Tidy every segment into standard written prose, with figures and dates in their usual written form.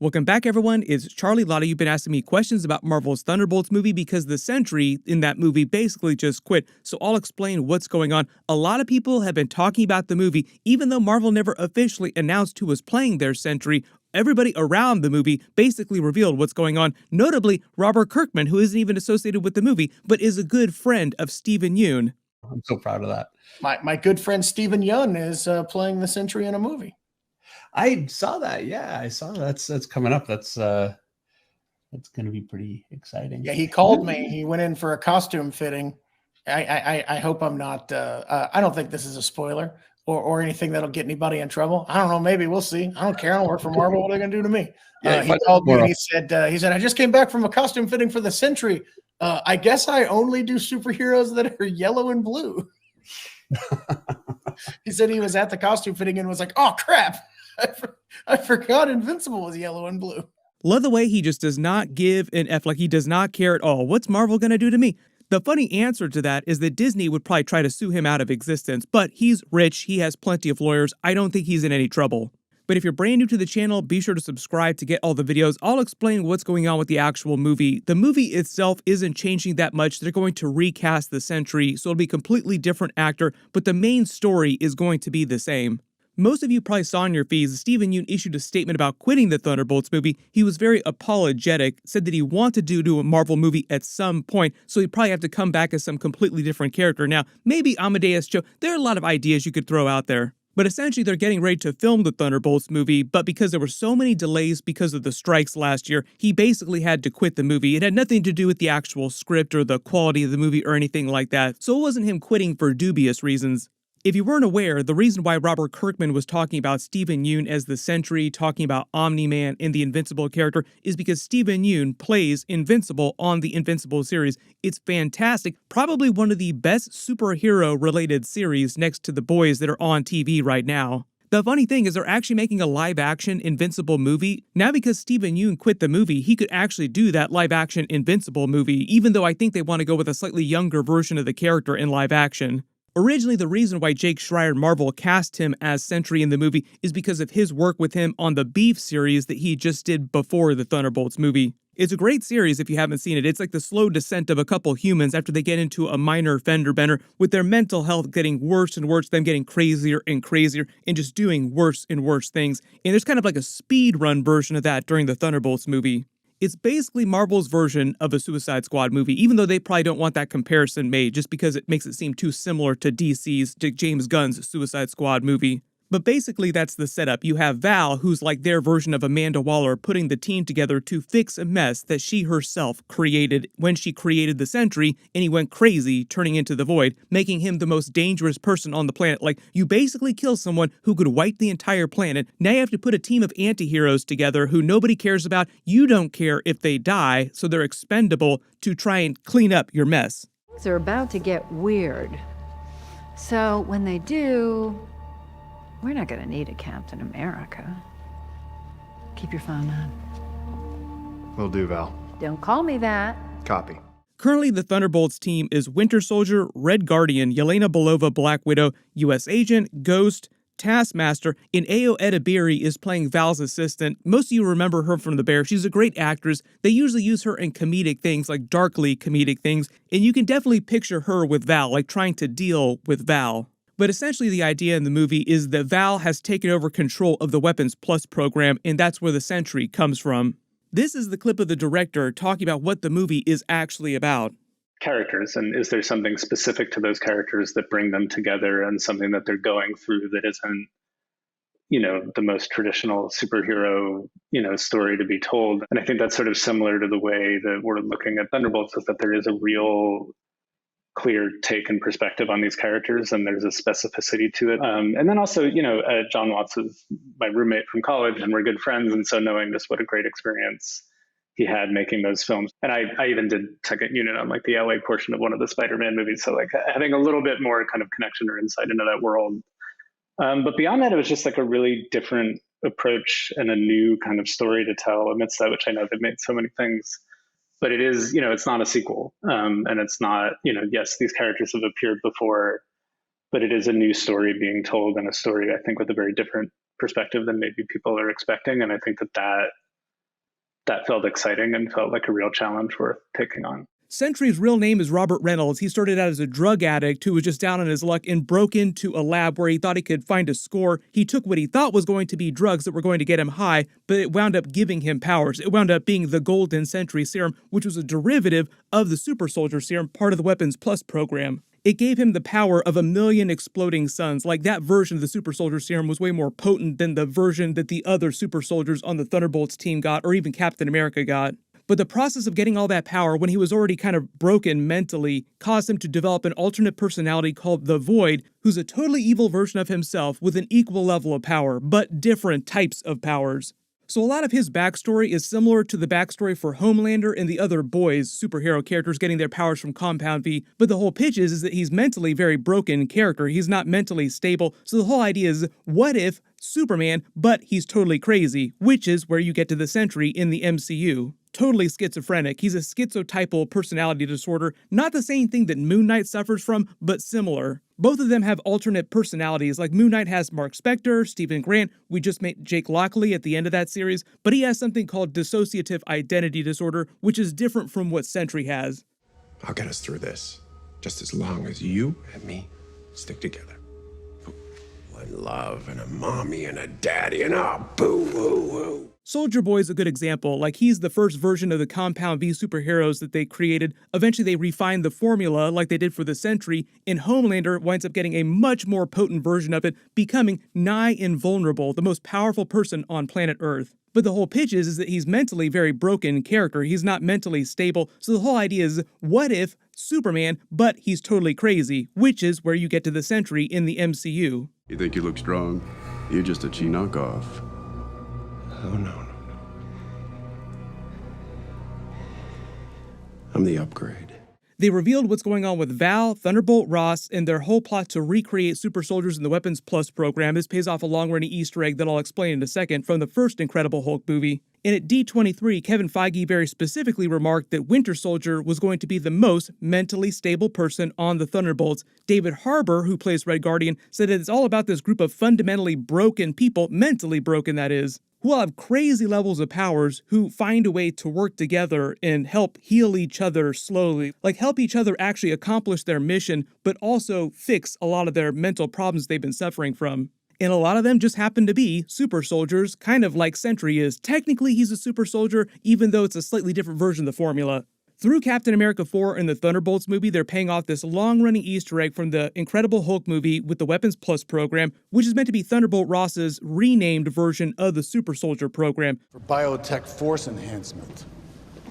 Welcome back, everyone. It's Charlie. A lot of you have been asking me questions about Marvel's Thunderbolts movie because the Sentry in that movie basically just quit. So I'll explain what's going on. A lot of people have been talking about the movie, even though Marvel never officially announced who was playing their Sentry. Everybody around the movie basically revealed what's going on, notably Robert Kirkman, who isn't even associated with the movie, but is a good friend of Steven Yeun. I'm so proud of that. My good friend Steven Yeun is playing the Sentry in a movie. I saw that. Yeah, I saw that's coming up. That's going to be pretty exciting. Yeah, he called me. He went in for a costume fitting. I hope I'm not. I don't think this is a spoiler or anything that'll get anybody in trouble. I don't know. Maybe we'll see. I don't care. I don't work for Marvel. What are they going to do to me? He called me and he said, I just came back from a costume fitting for the Sentry. I guess I only do superheroes that are yellow and blue. He said he was at the costume fitting and was like, oh, crap. I forgot Invincible was yellow and blue. Love the way he just does not give an F, like he does not care at all. What's Marvel going to do to me? The funny answer to that is that Disney would probably try to sue him out of existence, but he's rich, he has plenty of lawyers, I don't think he's in any trouble. But if you're brand new to the channel, be sure to subscribe to get all the videos. I'll explain what's going on with the actual movie. The movie itself isn't changing that much. They're going to recast the Sentry, so it'll be a completely different actor, but the main story is going to be the same. Most of you probably saw in your feeds, Steven Yeun issued a statement about quitting the Thunderbolts movie. He was very apologetic, said that he wanted to do a Marvel movie at some point, so he'd probably have to come back as some completely different character. Now, maybe Amadeus Cho, there are a lot of ideas you could throw out there. But essentially, they're getting ready to film the Thunderbolts movie, but because there were so many delays because of the strikes last year, he basically had to quit the movie. It had nothing to do with the actual script or the quality of the movie or anything like that, so it wasn't him quitting for dubious reasons. If you weren't aware, the reason why Robert Kirkman was talking about Steven Yeun as the Sentry, talking about Omni-Man and the Invincible character, is because Steven Yeun plays Invincible on the Invincible series. It's fantastic, probably one of the best superhero-related series next to The Boys that are on TV right now. The funny thing is they're actually making a live-action Invincible movie. Now because Steven Yeun quit the movie, he could actually do that live-action Invincible movie, even though I think they want to go with a slightly younger version of the character in live-action. Originally, the reason why Jake Schreier Marvel cast him as Sentry in the movie is because of his work with him on the Beef series that he just did before the Thunderbolts movie. It's a great series if you haven't seen it. It's like the slow descent of a couple humans after they get into a minor fender bender, with their mental health getting worse and worse, them getting crazier and crazier, and just doing worse and worse things. And there's kind of like a speed run version of that during the Thunderbolts movie. It's basically Marvel's version of a Suicide Squad movie, even though they probably don't want that comparison made just because it makes it seem too similar to James Gunn's Suicide Squad movie. But basically that's the setup. You have Val, who's like their version of Amanda Waller, putting the team together to fix a mess that she herself created when she created the Sentry, and he went crazy, turning into the Void, making him the most dangerous person on the planet. Like, you basically kill someone who could wipe the entire planet. Now you have to put a team of anti-heroes together who nobody cares about. You don't care if they die, so they're expendable to try and clean up your mess. Things are about to get weird. So when they do, we're not going to need a Captain America. Keep your phone on. Will do, Val. Don't call me that. Copy. Currently, the Thunderbolts team is Winter Soldier, Red Guardian, Yelena Belova, Black Widow, U.S. Agent, Ghost, Taskmaster, and Ayo Edebiri is playing Val's assistant. Most of you remember her from The Bear. She's a great actress. They usually use her in comedic things, like darkly comedic things, and you can definitely picture her with Val, like trying to deal with Val. But essentially the idea in the movie is that Val has taken over control of the Weapons Plus program, and that's where the Sentry comes from. This is the clip of the director talking about what the movie is actually about. Characters, and is there something specific to those characters that bring them together, and something that they're going through that isn't, the most traditional superhero, story to be told. And I think that's sort of similar to the way that we're looking at Thunderbolts, is that there is a real clear take and perspective on these characters, and there's a specificity to it. And then also, John Watts is my roommate from college, and we're good friends, and so knowing just what a great experience he had making those films. And I even did second unit on like the LA portion of one of the Spider-Man movies, so like having a little bit more kind of connection or insight into that world. But beyond that, it was just like a really different approach and a new kind of story to tell amidst that, which I know they've made so many things. But it is, it's not a sequel. And it's not, yes, these characters have appeared before, but it is a new story being told, and a story, I think, with a very different perspective than maybe people are expecting. And I think that that felt exciting and felt like a real challenge worth taking on. Sentry's real name is Robert Reynolds. He started out as a drug addict who was just down on his luck and broke into a lab where he thought he could find a score. He took what he thought was going to be drugs that were going to get him high, but it wound up giving him powers. It wound up being the Golden Sentry Serum, which was a derivative of the Super Soldier Serum, part of the Weapons Plus program. It gave him the power of 1,000,000 exploding suns. Like, that version of the Super Soldier Serum was way more potent than the version that the other super soldiers on the Thunderbolts team got, or even Captain America got. But the process of getting all that power when he was already kind of broken mentally caused him to develop an alternate personality called the Void, who's a totally evil version of himself with an equal level of power, but different types of powers. So a lot of his backstory is similar to the backstory for Homelander and the other boys, superhero characters getting their powers from Compound V, but the whole pitch is that he's mentally very broken character. He's not mentally stable. So the whole idea is, what if Superman, but he's totally crazy, which is where you get to the Sentry in the MCU. Totally schizophrenic. He's a schizotypal personality disorder, not the same thing that Moon Knight suffers from, but similar. Both of them have alternate personalities, like Moon Knight has Mark Spector, Stephen Grant, we just met Jake Lockley at the end of that series, but he has something called dissociative identity disorder, which is different from what Sentry has. I'll get us through this, just as long as you and me stick together. One love and a mommy and a daddy and a boo-hoo-hoo. Soldier Boy is a good example. Like, he's the first version of the Compound V superheroes that they created. Eventually they refined the formula like they did for the Sentry, and Homelander winds up getting a much more potent version of it, becoming nigh invulnerable, the most powerful person on planet Earth. But the whole pitch is that he's mentally very broken character. He's not mentally stable. So the whole idea is, what if Superman, but he's totally crazy, which is where you get to the Sentry in the MCU. You think you look strong? You're just a Chi knockoff. Oh, no. I'm the upgrade. They revealed what's going on with Val, Thunderbolt Ross, and their whole plot to recreate super soldiers in the Weapons Plus program. This pays off a long-running Easter egg that I'll explain in a second from the first Incredible Hulk movie. And at D23, Kevin Feige very specifically remarked that Winter Soldier was going to be the most mentally stable person on the Thunderbolts. David Harbour, who plays Red Guardian, said that it's all about this group of fundamentally broken people, mentally broken that is, who all have crazy levels of powers, who find a way to work together and help heal each other slowly. Like, help each other actually accomplish their mission, but also fix a lot of their mental problems they've been suffering from. And a lot of them just happen to be super soldiers, kind of like Sentry is. Technically, he's a super soldier, even though it's a slightly different version of the formula. Through Captain America 4 and the Thunderbolts movie, they're paying off this long-running Easter egg from the Incredible Hulk movie with the Weapons Plus program, which is meant to be Thunderbolt Ross's renamed version of the Super Soldier program. For biotech force enhancement.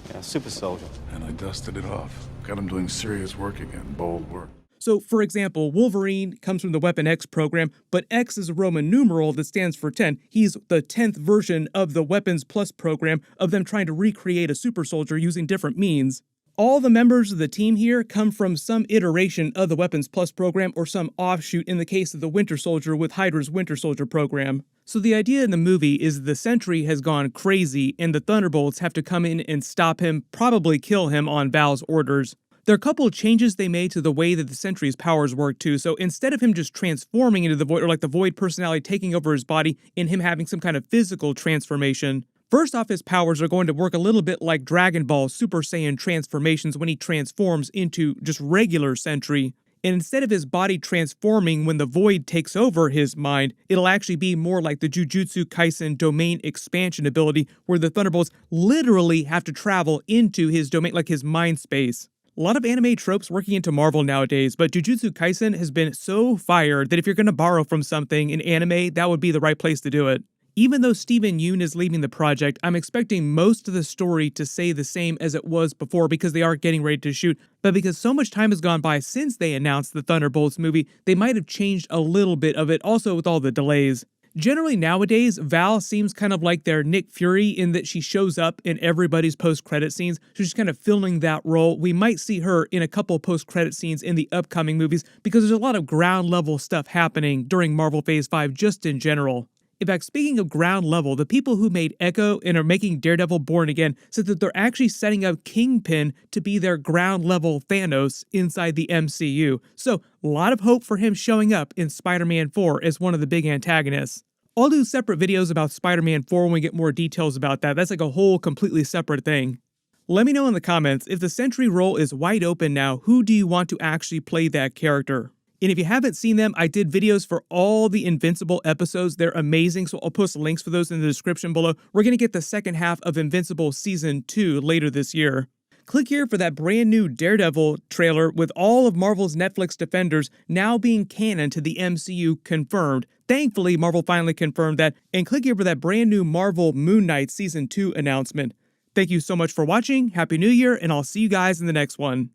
Yeah, super soldier. And I dusted it off. Got him doing serious work again, bold work. So, for example, Wolverine comes from the Weapon X program, but X is a Roman numeral that stands for 10. He's the 10th version of the Weapons Plus program of them trying to recreate a super soldier using different means. All the members of the team here come from some iteration of the Weapons Plus program or some offshoot in the case of the Winter Soldier with Hydra's Winter Soldier program. So the idea in the movie is the Sentry has gone crazy and the Thunderbolts have to come in and stop him, probably kill him on Val's orders. There are a couple of changes they made to the way that the Sentry's powers work too. So instead of him just transforming into the Void, or like the Void personality taking over his body and him having some kind of physical transformation, first off, his powers are going to work a little bit like Dragon Ball Super Saiyan transformations when he transforms into just regular Sentry. And instead of his body transforming when the Void takes over his mind, it'll actually be more like the Jujutsu Kaisen domain expansion ability, where the Thunderbolts literally have to travel into his domain, like his mind space. A lot of anime tropes working into Marvel nowadays, but Jujutsu Kaisen has been so fired that if you're going to borrow from something in anime, that would be the right place to do it. Even though Steven Yeun is leaving the project, I'm expecting most of the story to stay the same as it was before because they are getting ready to shoot, but because so much time has gone by since they announced the Thunderbolts movie, they might have changed a little bit of it, also with all the delays. Generally nowadays, Val seems kind of like their Nick Fury in that she shows up in everybody's post-credit scenes. She's just kind of filling that role. We might see her in a couple post-credit scenes in the upcoming movies because there's a lot of ground-level stuff happening during Marvel Phase 5 just in general. In fact, speaking of ground level, the people who made Echo and are making Daredevil Born Again said that they're actually setting up Kingpin to be their ground level Thanos inside the MCU. So, a lot of hope for him showing up in Spider-Man 4 as one of the big antagonists. I'll do separate videos about Spider-Man 4 when we get more details about that. That's like a whole completely separate thing. Let me know in the comments, if the Sentry role is wide open now, who do you want to actually play that character? And if you haven't seen them, I did videos for all the Invincible episodes. They're amazing, so I'll post links for those in the description below. We're going to get the second half of Invincible Season 2 later this year. Click here for that brand new Daredevil trailer with all of Marvel's Netflix Defenders now being canon to the MCU confirmed. Thankfully, Marvel finally confirmed that. And click here for that brand new Marvel Moon Knight Season 2 announcement. Thank you so much for watching, Happy New Year, and I'll see you guys in the next one.